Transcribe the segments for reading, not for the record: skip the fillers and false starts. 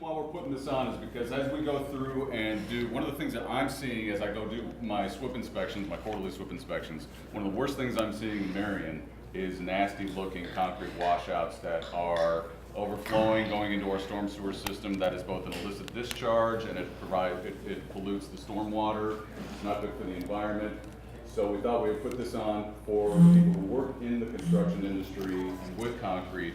while we're putting this on is because as we go through and do, one of the things that I'm seeing as I go do my SWIP inspections, my quarterly SWIP inspections, one of the worst things I'm seeing in Marion is nasty looking concrete washouts that are overflowing, going into our storm sewer system. That is both an illicit discharge and it pollutes the stormwater. It's not good for the environment. So we thought we would put this on for the people who work in the construction industry and with concrete,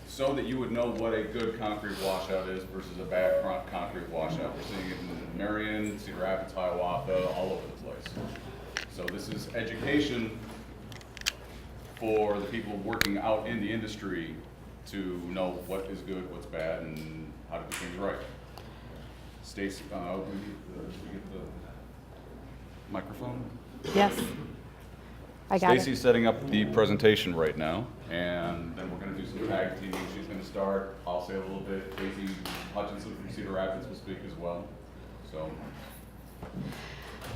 so that you would know what a good concrete washout is versus a bad concrete washout. We're seeing it in Marion, Cedar Rapids, Hiawatha, all over the place. So this is education for the people working out in the industry to know what is good, what's bad, and how to do things right. Stacy, we get the microphone? Yes, I got Stacy's setting up the presentation right now, and then we're going to do some tag teaming. She's going to start. I'll say a little bit. Casey Hutchinson from Cedar Rapids will speak as well. So.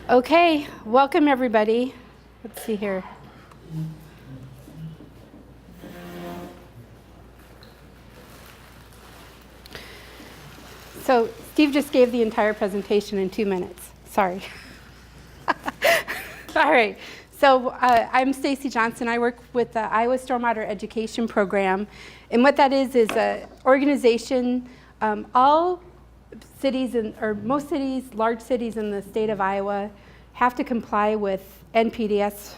Okay, welcome everybody. Let's see here. So Steve just gave the entire presentation in 2 minutes. Sorry. All right. So I'm Stacy Johnson. I work with the Iowa Stormwater Education Program. And what that is an organization, all cities, or most cities, large cities in the state of Iowa have to comply with NPDES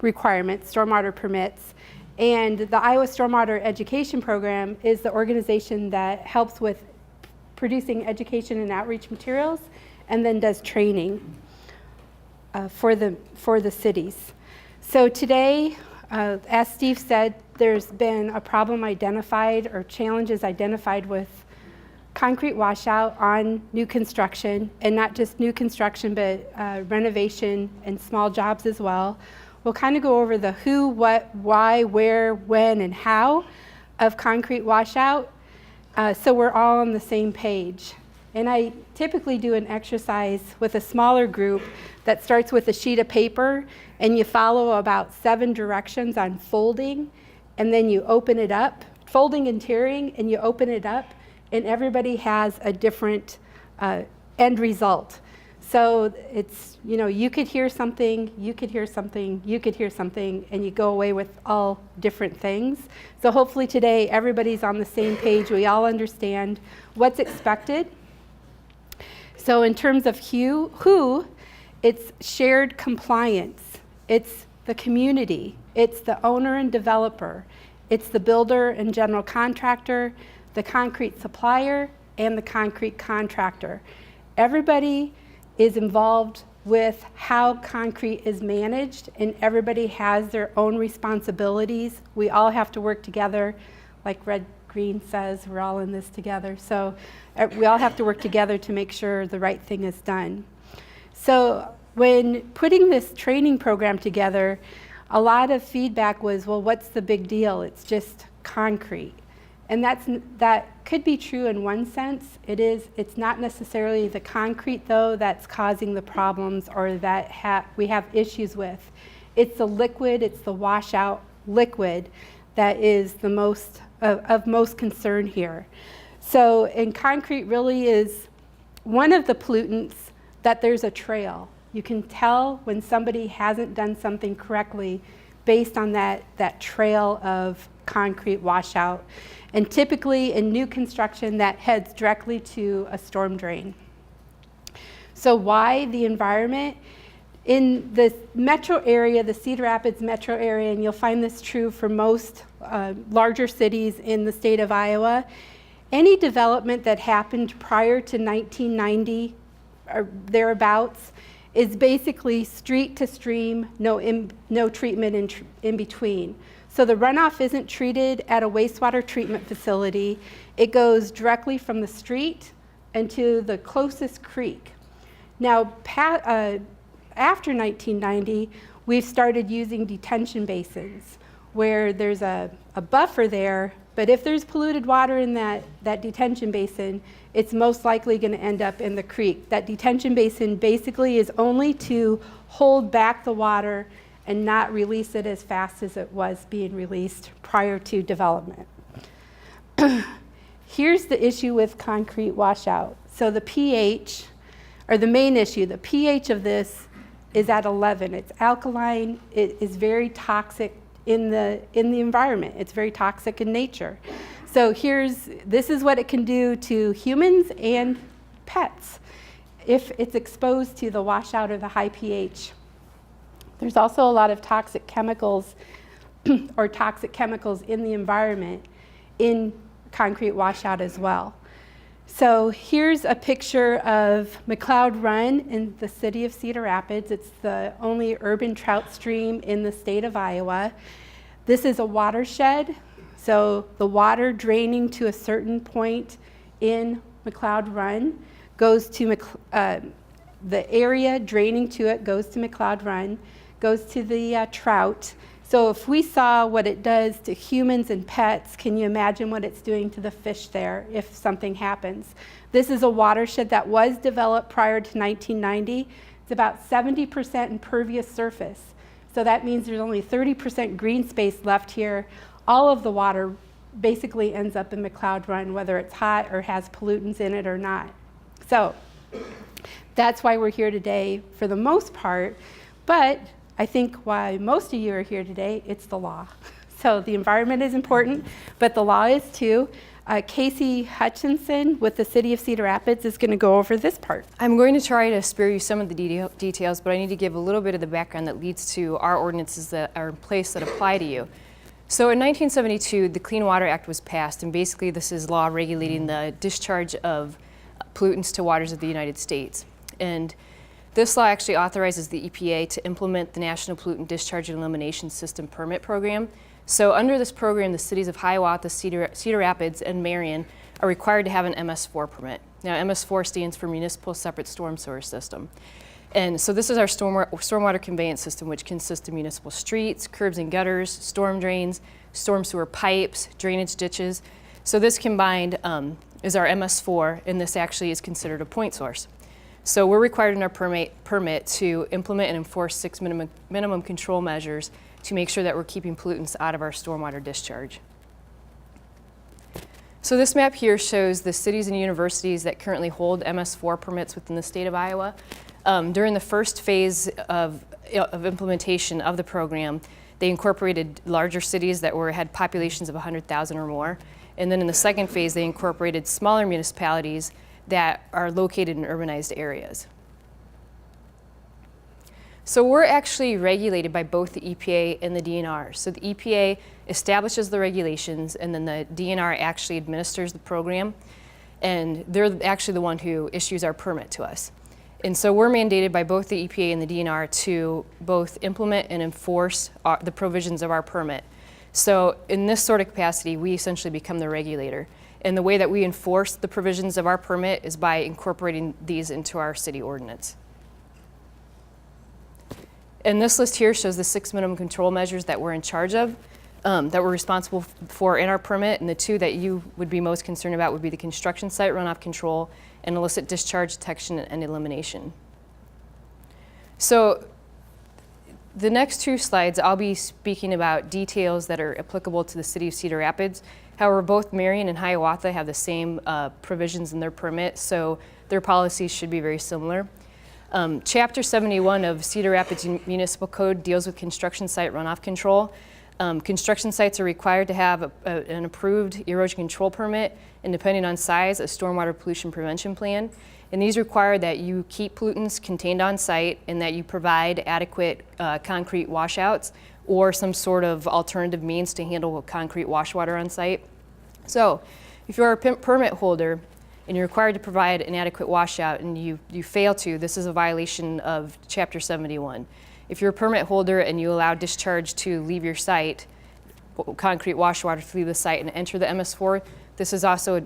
requirements, stormwater permits. And the Iowa Stormwater Education Program is the organization that helps with producing education and outreach materials and then does training for the cities. So today, as Steve said, there's been a problem identified or challenges identified with concrete washout on new construction, and not just new construction, but renovation and small jobs as well. We'll kind of go over the who, what, why, where, when, and how of concrete washout, so we're all on the same page. And I typically do an exercise with a smaller group that starts with a sheet of paper, and you follow about 7 directions on folding, and then you open it up, folding and tearing, and you open it up, and everybody has a different end result. So it's, you know, you could hear something, you could hear something, you could hear something, and you go away with all different things. So hopefully today everybody's on the same page. We all understand what's expected. So in terms of who, it's shared compliance. It's the community. It's the owner and developer. It's the builder and general contractor, the concrete supplier, and the concrete contractor. Everybody is involved with how concrete is managed, and everybody has their own responsibilities. We all have to work together. Like Red Green says, we're all in this together. So we all have to work together to make sure the right thing is done. So when putting this training program together, a lot of feedback was, well, what's the big deal? It's just concrete. And that could be true in one sense. It's not necessarily the concrete, though, that's causing the problems or that we have issues with. It's the liquid, it's the washout liquid that is the most of most concern here. So, and concrete really is one of the pollutants that there's a trail. You can tell when somebody hasn't done something correctly based on that trail of concrete washout. And typically in new construction, that heads directly to a storm drain. So why the environment? In the metro area, the Cedar Rapids metro area, and you'll find this true for most larger cities in the state of Iowa, any development that happened prior to 1990 or thereabouts is basically street to stream, no treatment in between. So the runoff isn't treated at a wastewater treatment facility. It goes directly from the street into the closest creek. Now, after 1990, we've started using detention basins where there's a buffer there, but if there's polluted water in that detention basin, it's most likely going to end up in the creek. That detention basin basically is only to hold back the water and not release it as fast as it was being released prior to development. here's the issue with concrete washout. So the pH, or the main issue, the pH of this is at 11. It's alkaline. It is very toxic in the environment. It's very toxic in nature. So this is what it can do to humans and pets if it's exposed to the washout or the high pH. There's also a lot of toxic chemicals or toxic chemicals in the environment in concrete washout as well. So here's a picture of McLeod Run in the city of Cedar Rapids. It's the only urban trout stream in the state of Iowa. This is a watershed. So the water draining to a certain point in McLeod Run goes to the area draining to it goes to McLeod Run, goes to the trout. So if we saw what it does to humans and pets, can you imagine what it's doing to the fish there if something happens? This is a watershed that was developed prior to 1990. It's about 70% impervious surface. So that means there's only 30% green space left here. All of the water basically ends up in McLeod Run, whether it's hot or has pollutants in it or not. So that's why we're here today for the most part, but I think why most of you are here today, it's the law. So the environment is important, but the law is too. Casey Hutchinson with the City of Cedar Rapids is going to go over this part. I'm going to try to spare you some of the details, but I need to give a little bit of the background that leads to our ordinances that are in place that apply to you. So in 1972, the Clean Water Act was passed, and basically this is law regulating the discharge of pollutants to waters of the United States. And this law actually authorizes the EPA to implement the National Pollutant Discharge and Elimination System Permit Program. So under this program, the cities of Hiawatha, Cedar Rapids, and Marion are required to have an MS4 permit. Now, MS4 stands for Municipal Separate Storm Sewer System. And so this is our stormwater conveyance system, which consists of municipal streets, curbs and gutters, storm drains, storm sewer pipes, drainage ditches. So this combined is our MS4, and this actually is considered a point source. So we're required in our permit to implement and enforce 6 minimum control measures to make sure that we're keeping pollutants out of our stormwater discharge. So this map here shows the cities and universities that currently hold MS4 permits within the state of Iowa. During the first phase of implementation of the program, they incorporated larger cities that had populations of 100,000 or more. And then in the second phase, they incorporated smaller municipalities that are located in urbanized areas. So we're actually regulated by both the EPA and the DNR. So the EPA establishes the regulations, and then the DNR actually administers the program, and they're actually the one who issues our permit to us. And so we're mandated by both the EPA and the DNR to both implement and enforce the provisions of our permit. So in this sort of capacity, we essentially become the regulator. And the way that we enforce the provisions of our permit is by incorporating these into our city ordinance. And this list here shows the 6 minimum control measures that we're in charge of, that we're responsible for in our permit. And the two that you would be most concerned about would be the construction site runoff control and illicit discharge detection and elimination. So the next two slides, I'll be speaking about details that are applicable to the city of Cedar Rapids. However, both Marion and Hiawatha have the same provisions in their permit, so their policies should be very similar. Chapter 71 of Cedar Rapids Municipal Code deals with construction site runoff control. Construction sites are required to have an approved erosion control permit, and depending on size, a stormwater pollution prevention plan. And these require that you keep pollutants contained on site and that you provide adequate concrete washouts or some sort of alternative means to handle concrete wash water on site. So if you're a permit holder and you're required to provide an adequate washout and you fail to, this is a violation of Chapter 71. If you're a permit holder and you allow discharge to leave your site, concrete wash water to leave the site and enter the MS4, this is also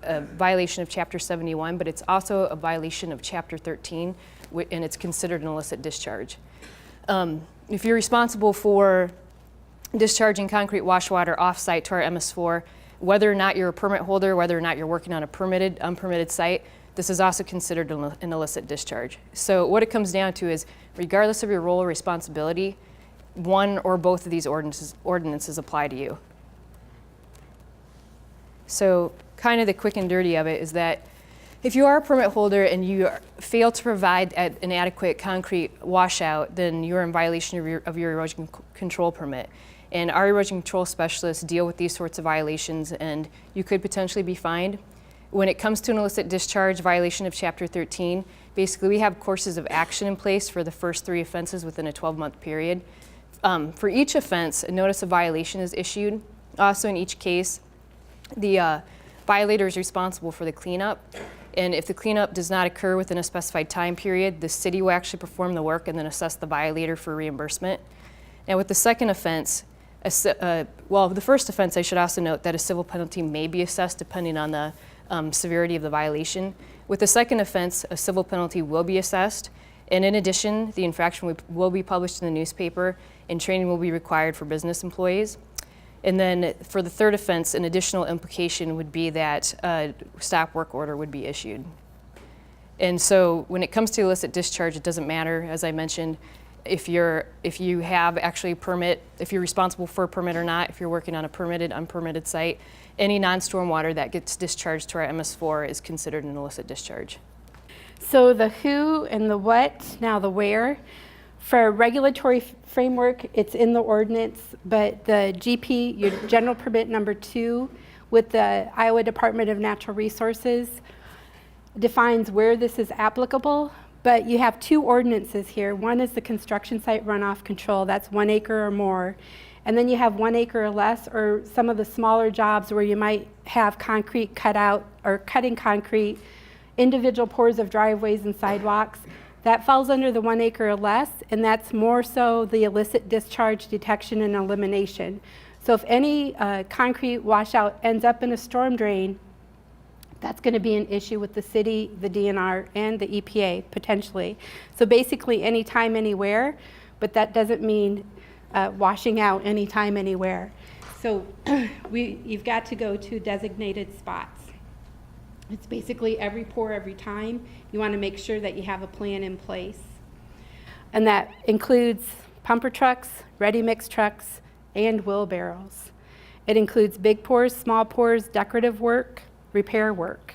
a violation of Chapter 71, but it's also a violation of Chapter 13, and it's considered an illicit discharge. If you're responsible for discharging concrete wash water off-site to our MS4, whether or not you're a permit holder, whether or not you're working on a permitted, unpermitted site, this is also considered an illicit discharge. So what it comes down to is, regardless of your role or responsibility, one or both of these ordinances apply to you. So kind of the quick and dirty of it is that if you are a permit holder and you fail to provide an adequate concrete washout, then you're in violation of your erosion control permit. And our erosion control specialists deal with these sorts of violations, and you could potentially be fined. When it comes to an illicit discharge violation of Chapter 13, basically we have courses of action in place for the first 3 offenses within a 12-month period. For each offense, a notice of violation is issued. Also in each case, the violator is responsible for the cleanup. And if the cleanup does not occur within a specified time period, the city will actually perform the work and then assess the violator for reimbursement. Now with the second offense, the first offense, I should also note that a civil penalty may be assessed depending on the severity of the violation. With the second offense, a civil penalty will be assessed. And in addition, the infraction will be published in the newspaper and training will be required for business employees. And then for the third offense, an additional implication would be that a stop work order would be issued. And so when it comes to illicit discharge, it doesn't matter, as I mentioned, if you have actually a permit, if you're responsible for a permit or not, if you're working on a permitted, unpermitted site, any non-stormwater that gets discharged to our MS4 is considered an illicit discharge. So the who and the what, now the where. For a regulatory framework, it's in the ordinance, but the GP, your general permit number 2, with the Iowa Department of Natural Resources, defines where this is applicable, but you have 2 ordinances here. One is the construction site runoff control, that's 1 acre or more. And then you have 1 acre or less, or some of the smaller jobs where you might have concrete cut out or cutting concrete, individual pours of driveways and sidewalks. That falls under the 1 acre or less, and that's more so the illicit discharge detection and elimination. So if any concrete washout ends up in a storm drain, that's going to be an issue with the city, the DNR, and the EPA, potentially. So basically anytime, anywhere, but that doesn't mean washing out anytime, anywhere. So you've got to go to designated spots. It's basically every pour, every time. You want to make sure that you have a plan in place. And that includes pumper trucks, ready mix trucks, and wheelbarrows. It includes big pours, small pours, decorative work, repair work.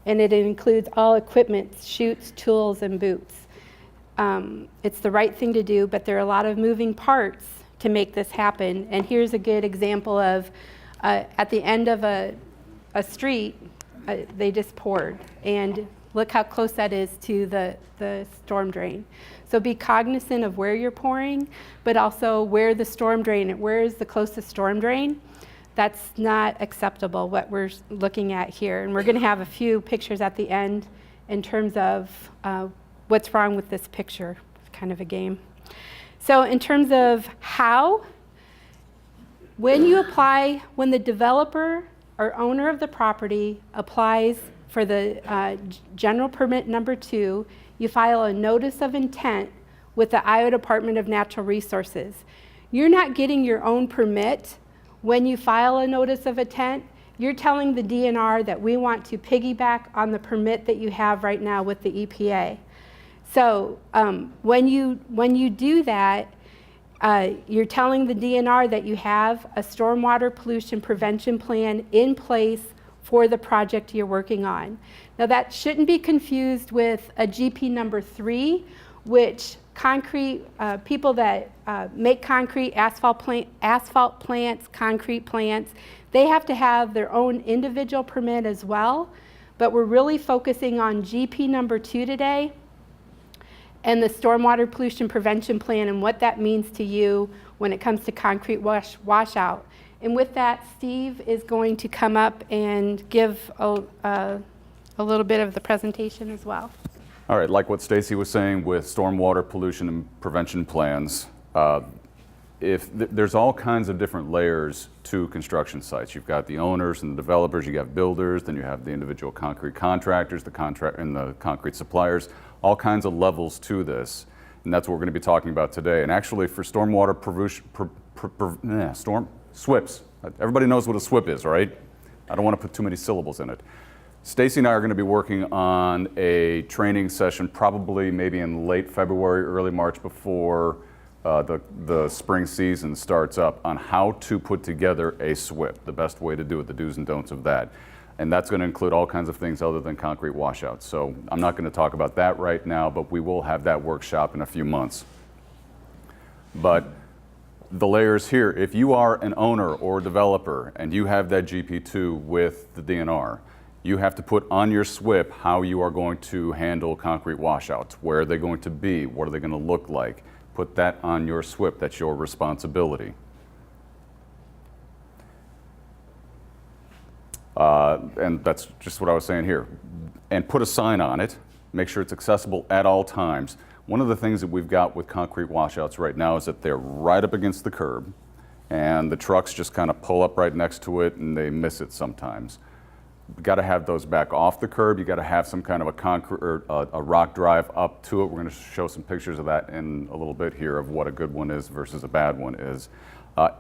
And it includes all equipment, chutes, tools, and boots. It's the right thing to do, but there are a lot of moving parts to make this happen. And here's a good example of at the end of a street, they just poured, and look how close that is to the storm drain. So be cognizant of where you're pouring, but also where the storm drain, where is the closest storm drain. That's not acceptable, what we're looking at here. And we're going to have a few pictures at the end in terms of what's wrong with this picture. It's kind of a game. So in terms of how, when you apply, when the developer or owner of the property applies for the general permit number 2, you file a notice of intent with the Iowa Department of Natural Resources. You're not getting your own permit when you file a notice of intent. You're telling the DNR that we want to piggyback on the permit that you have right now with the EPA. So when you do that, you're telling the DNR that you have a stormwater pollution prevention plan in place for the project you're working on. Now that shouldn't be confused with a GP number 3, which concrete, people that make concrete, asphalt plants, concrete plants, they have to have their own individual permit as well. But we're really focusing on GP number 2 today, and the stormwater pollution prevention plan and what that means to you when it comes to concrete washout. And with that, Steve is going to come up and give a little bit of the presentation as well. All right, like what Stacy was saying with stormwater pollution and prevention plans, there's all kinds of different layers to construction sites. You've got the owners and the developers, you have builders, then you have the individual concrete contractors, the concrete suppliers, all kinds of levels to this. And that's what we're going to be talking about today. And actually for stormwater SWIPs, everybody knows what a SWIP is, right? I don't want to put too many syllables in it. Stacy and I are going to be working on a training session probably maybe in late February, early March before the spring season starts up on how to put together a SWIP, the best way to do it, the do's and don'ts of that. And that's going to include all kinds of things other than concrete washouts. So I'm not going to talk about that right now, but we will have that workshop in a few months. But the layers here, if you are an owner or developer and you have that GP2 with the DNR, you have to put on your SWIP how you are going to handle concrete washouts. Where are they going to be? What are they going to look like? Put that on your SWIP. That's your responsibility. And that's just what I was saying here. And put a sign on it. Make sure it's accessible at all times. One of the things that we've got with concrete washouts right now is that they're right up against the curb, and the trucks just kind of pull up right next to it and they miss it sometimes. You've got to have those back off the curb. You've got to have some kind of a concrete or a rock drive up to it. We're going to show some pictures of that in a little bit here of what a good one is versus a bad one is.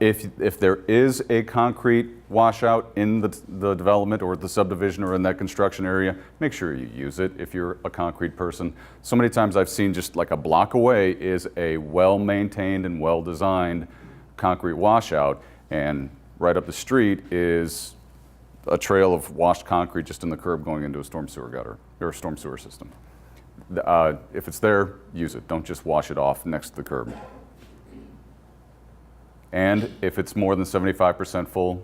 If there is a concrete washout in the development or the subdivision or in that construction area, make sure you use it if you're a concrete person. So many times I've seen just like a block away is a well-maintained and well-designed concrete washout, and right up the street is a trail of washed concrete just in the curb going into a storm sewer gutter or a storm sewer system. If it's there, use it. Don't just wash it off next to the curb. And if it's more than 75% full,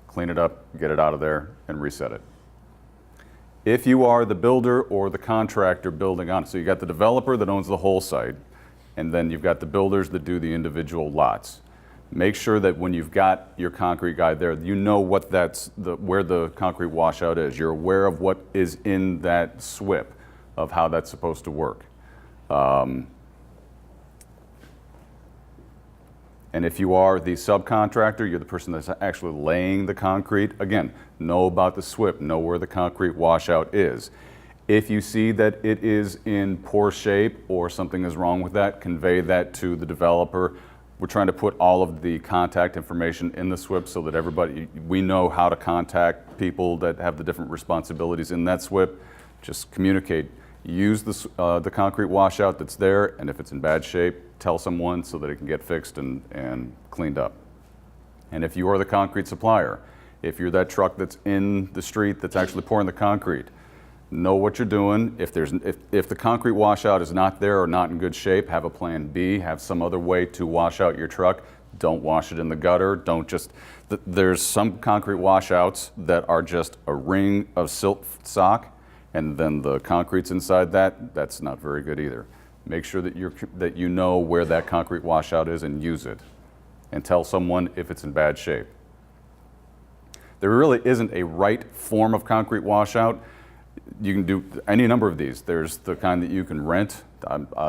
clean it up, get it out of there, and reset it. If you are the builder or the contractor building on it, so you got the developer that owns the whole site, and then you've got the builders that do the individual lots. Make sure that when you've got your concrete guy there, you know what where the concrete washout is. You're aware of what is in that SWIP of how that's supposed to work. And if you are the subcontractor, you're the person that's actually laying the concrete, again, know about the SWIP, know where the concrete washout is. If you see that it is in poor shape or something is wrong with that, convey that to the developer. We're trying to put all of the contact information in the SWIP so that we know how to contact people that have the different responsibilities in that SWIP. Just communicate. Use the concrete washout that's there, and if it's in bad shape, tell someone so that it can get fixed and cleaned up. And if you are the concrete supplier, if you're that truck that's in the street that's actually pouring the concrete, know what you're doing. If the concrete washout is not there or not in good shape, have a plan B, have some other way to wash out your truck. Don't wash it in the gutter. Don't just, there's some concrete washouts that are just a ring of silk sock, and then the concrete's inside that. That's not very good either. Make sure that you know where that concrete washout is and use it. And tell someone if it's in bad shape. There really isn't a right form of concrete washout. You can do any number of these. There's the kind that you can rent.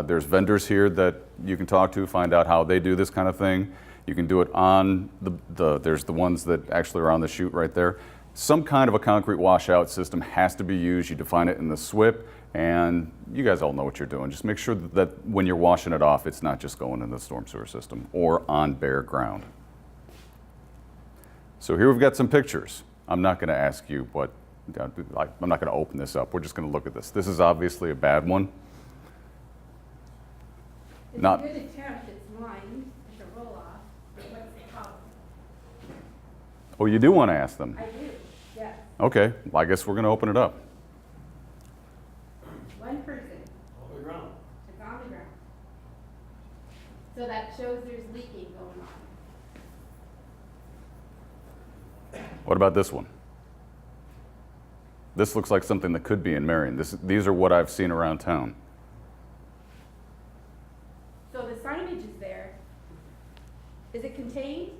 There's vendors here that you can talk to, find out how they do this kind of thing. You can do it on there's the ones that actually are on the chute right there. Some kind of a concrete washout system has to be used. You define it in the SWIP, and you guys all know what you're doing. Just make sure that when you're washing it off, it's not just going in the storm sewer system or on bare ground. So here we've got some pictures. I'm not going to ask you what, I'm not going to open this up. We're just going to look at this. This is obviously a bad one. It's a good attempt. It's mine. It's a roll-off. But what's the problem? Oh, you do want to ask them? I do, yes. Okay, well, I guess we're going to open it up. One person. On the ground. It's on the ground. So that shows there's leaking going on. What about this one? This looks like something that could be in Marion. These are what I've seen around town. So the signage is there. Is it contained?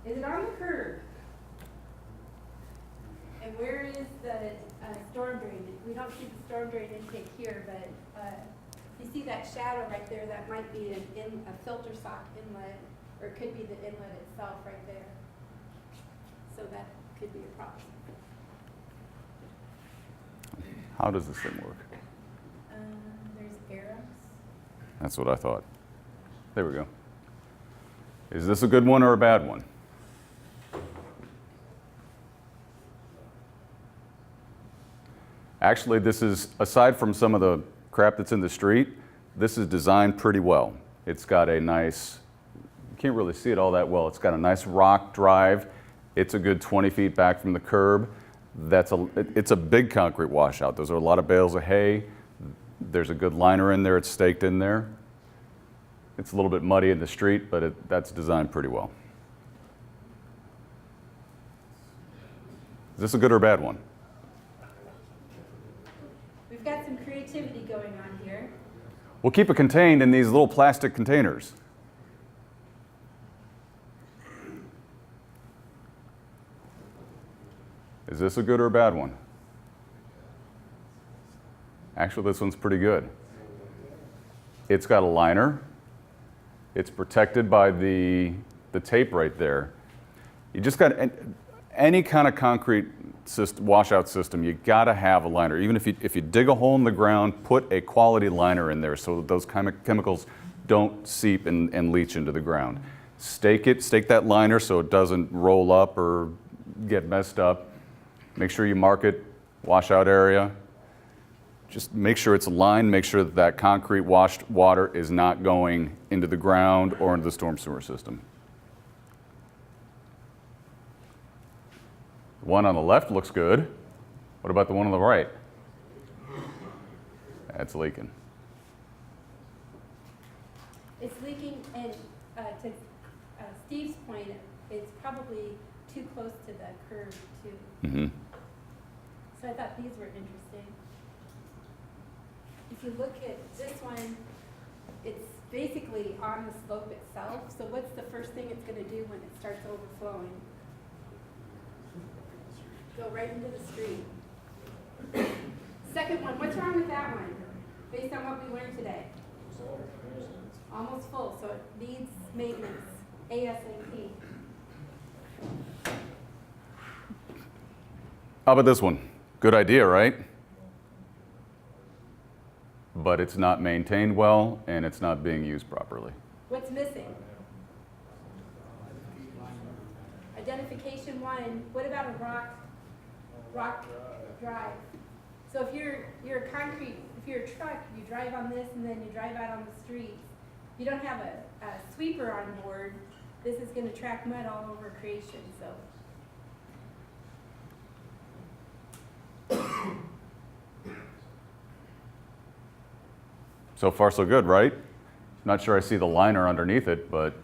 Is it on the curb? And where is the storm drain? We don't see the storm drain intake here, but you see that shadow right there, that might be a filter sock inlet, or it could be the inlet itself right there. So that could be a problem. How does this thing work? There's arrows. That's what I thought. There we go. Is this a good one or a bad one? Actually, this is, aside from some of the crap that's in the street, This is designed pretty well. It's got a nice, you can't really see it all that well, it's got a nice rock drive. It's a good 20 feet back from the curb. It's a big concrete washout. Those are a lot of bales of hay. There's a good liner in there, it's staked in there. It's a little bit muddy in the street, but that's designed pretty well. Is this a good or a bad one? We've got some creativity going on here. We'll keep it contained in these little plastic containers. Is this a good or a bad one? Actually, this one's pretty good. It's got a liner. It's protected by the tape right there. You just got any kind of concrete washout system, you gotta have a liner. Even if you dig a hole in the ground, put a quality liner in there so that those chemicals don't seep and leach into the ground. Stake that liner so it doesn't roll up or get messed up. Make sure you mark it, washout area. Just make sure it's aligned, make sure that concrete washed water is not going into the ground or into the storm sewer system. The one on the left looks good. What about the one on the right? That's leaking. It's leaking, and to Steve's point, it's probably too close to the curb too. Mm-hmm. So I thought these were interesting. If you look at this one, it's basically on the slope itself. So what's the first thing it's going to do when it starts overflowing? Go right into the street. Second one, what's wrong with that one? Based on what we learned today. Almost full, so it needs maintenance, ASAP. How about this one? Good idea, right? But it's not maintained well and it's not being used properly. What's missing? Identification one, what about a rock drive? So if you're a concrete, if you're a truck, you drive on this and then you drive out on the streets. You don't have a sweeper on board, this is going to track mud all over creation. So far so good, right? Not sure I see the liner underneath it, but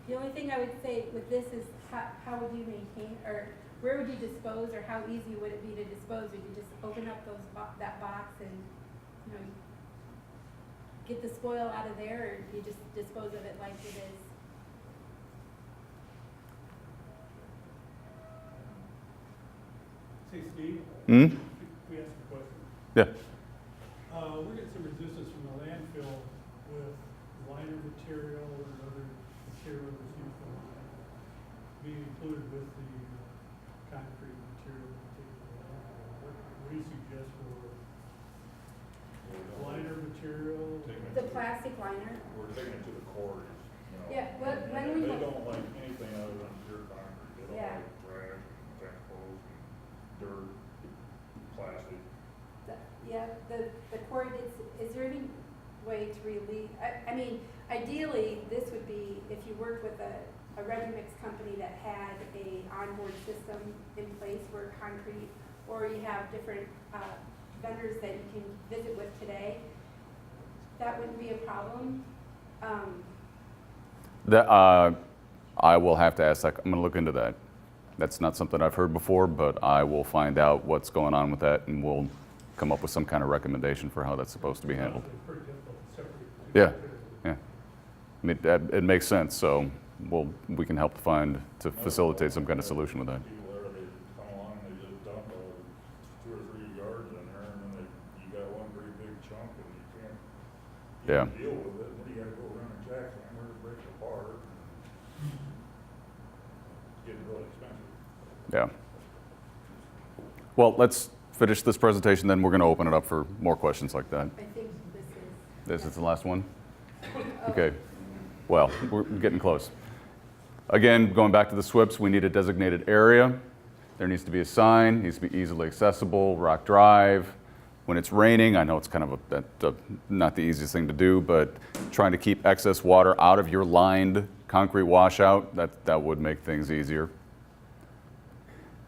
The only thing I would say with this is how would you maintain, or where would you dispose, or how easy would it be to dispose? Would you just open up that box and, you know, get the spoil out of there, or do you just dispose of it like it is? Hey, Steve? Hmm? We asked a question. Yeah. We're getting some resistance from the landfill with liner material or other material that's used for being included with the concrete material. What do you suggest for liner material? The plastic liner? We're taking it to the quarries, you know. Yeah, when And we they look- don't like anything other than pure concrete. They don't Yeah. like trash, chemicals, dirt, plastic. Yeah, the quarry is there any way to relieve, I mean, ideally, this would be if you worked with a ready-mix company that had a onboard system in place for concrete, or you have different vendors that you can visit with today, that wouldn't be a problem. I will have to ask that. I'm going to look into that. That's not something I've heard before, but I will find out what's going on with that, and we'll come up with some kind of recommendation for how that's supposed to be handled. It's pretty difficult to separate. the two Yeah, materials. yeah. I mean, it makes sense, so we can help to facilitate some kind of solution with that. People there, they come along and they just dump 2 or 3 yards in there, and then you got one pretty big chunk, and you can't Yeah. deal with it, and then you gotta go around and jackhammer to break it apart. It's getting really expensive. Yeah. Well, let's finish this presentation, then we're going to open it up for more questions like that. I think this is. This is the last one? Okay. Well, we're getting close. Again, going back to the SWIPs, we need a designated area. There needs to be a sign, needs to be easily accessible, rock drive. When it's raining, I know it's kind of not the easiest thing to do, but trying to keep excess water out of your lined concrete washout, that would make things easier.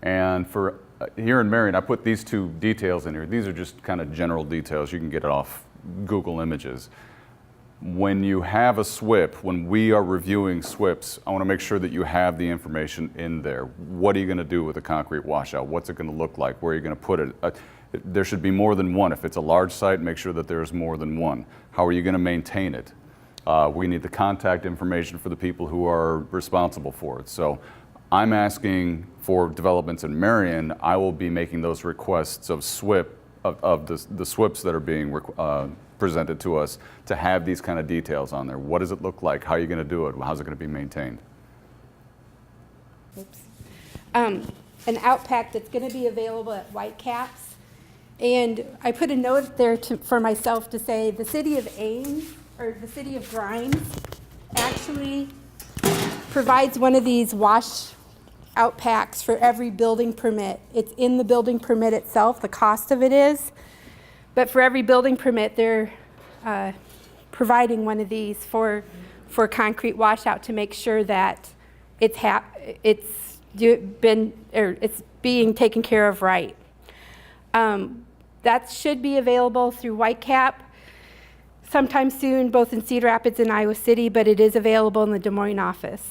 And for here in Marion, I put these two details in here. These are just kind of general details. You can get it off Google Images. When you have a SWIP, when we are reviewing SWIPs, I want to make sure that you have the information in there. What are you going to do with a concrete washout? What's it going to look like? Where are you going to put it? There should be more than one. If it's a large site, make sure that there's more than one. How are you going to maintain it? We need the contact information for the people who are responsible for it. So I'm asking for developments in Marion. I will be making those requests of SWIP, of the SWIPs that are being presented to us, to have these kind of details on there. What does it look like? How are you going to do it? How's it going to be maintained? Oops. An outpack that's going to be available at Whitecaps. And I put a note there for myself to say the city of Ames, or the city of Grimes, actually provides one of these wash out packs for every building permit. It's in the building permit itself, the cost of it is. But for every building permit, they're providing one of these for concrete washout to make sure that it's being taken care of right. That should be available through Whitecap sometime soon, both in Cedar Rapids and Iowa City, but it is available in the Des Moines office.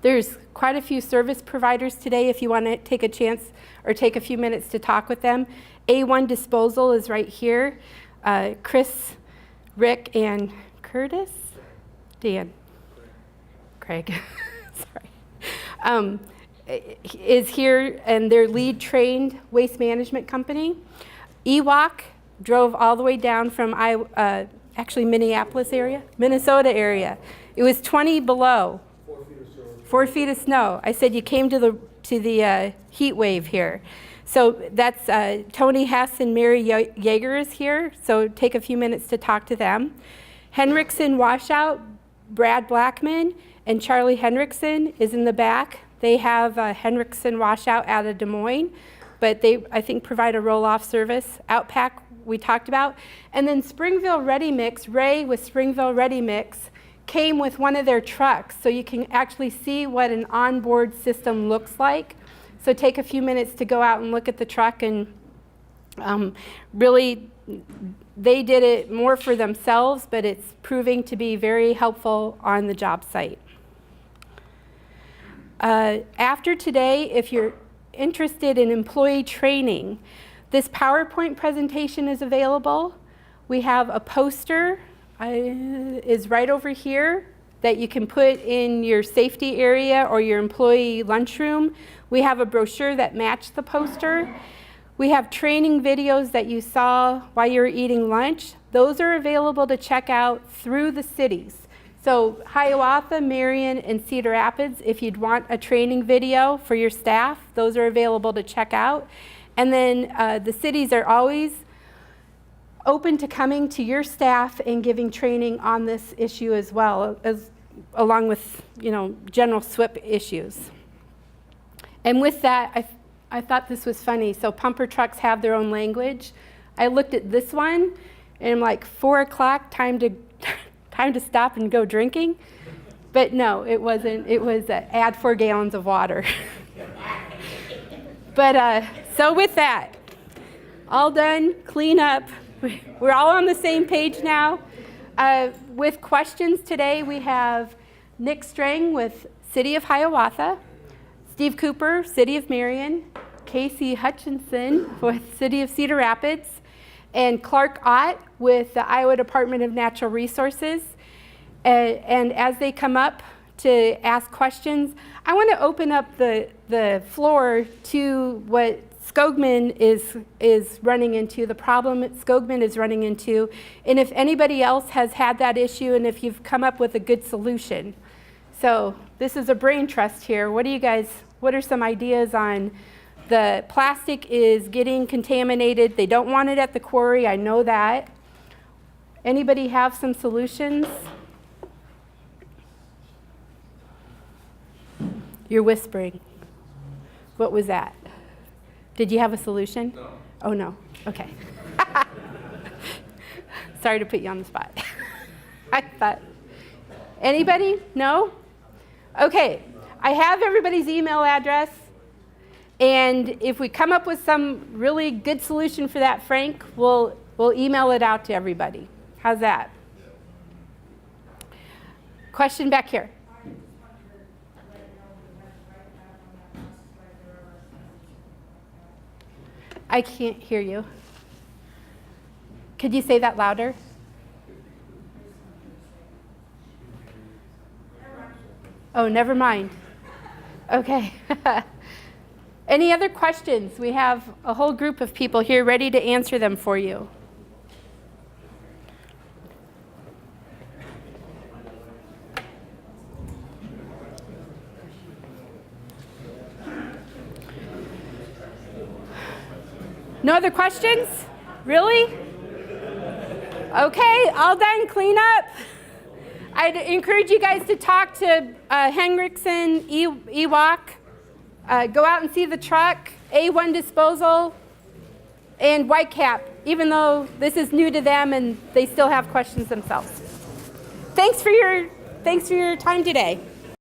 There's quite a few service providers today if you want to take a chance or take a few minutes to talk with them. A1 Disposal is right here. Chris, Rick, and Curtis? Dan. Craig. Sorry. Is here, and their lead trained waste management company. EWOC drove all the way down from actually Minnesota area. It was 20 below. 4 feet of snow. I said you came to the heat wave here. So that's Tony Hess and Mary Yeager is here. So take a few minutes to talk to them. Henriksen Washout, Brad Blackman and Charlie Henriksen is in the back. They have a Henriksen Washout out of Des Moines, but they, I think, provide a roll-off service. Outpack, we talked about. And then Springville Ready Mix, Ray with Springville Ready Mix, came with one of their trucks, so you can actually see what an onboard system looks like. So take a few minutes to go out and look at the truck, and really, they did it more for themselves, but it's proving to be very helpful on the job site. After today, if you're interested in employee training, this PowerPoint presentation is available. We have a poster is right over here that you can put in your safety area or your employee lunchroom. We have a brochure that matched the poster. We have training videos that you saw while you were eating lunch. Those are available to check out through the cities. So Hiawatha, Marion, and Cedar Rapids, if you'd want a training video for your staff, those are available to check out. And then the cities are always open to coming to your staff and giving training on this issue as well, along with, general SWIP issues. And with that, I thought this was funny. So pumper trucks have their own language. I looked at this one, and I'm like, 4 o'clock, time to stop and go drinking. But no, it wasn't. It was add 4 gallons of water. But so with that, all done, clean up. We're all on the same page now. With questions today, we have Nick Strang with City of Hiawatha, Steve Cooper, City of Marion, Casey Hutchinson with City of Cedar Rapids, and Clark Ott with the Iowa Department of Natural Resources. And as they come up to ask questions, I want to open up the floor to what Skogman is running into, the problem that Skogman is running into, and if anybody else has had that issue and if you've come up with a good solution. So this is a brain trust here. What are some ideas on the plastic is getting contaminated? They don't want it at the quarry, I know that. Anybody have some solutions? You're whispering. What was that? Did you have a solution? No. Oh, no. Okay. Sorry to put you on the spot. I thought. Anybody? No? Okay. I have everybody's email address. And if we come up with some really good solution for that, Frank, we'll email it out to everybody. How's that? Question back here. I can't hear you. Could you say that louder? Oh, never mind. Okay. Any other questions? We have a whole group of people here ready to answer them for you. No other questions? Really? Okay, all done, clean up. I'd encourage you guys to talk to Henriksen, Ewok. Go out and see the truck, A1 Disposal, and Whitecap, even though this is new to them and they still have questions themselves. Thanks for your time today.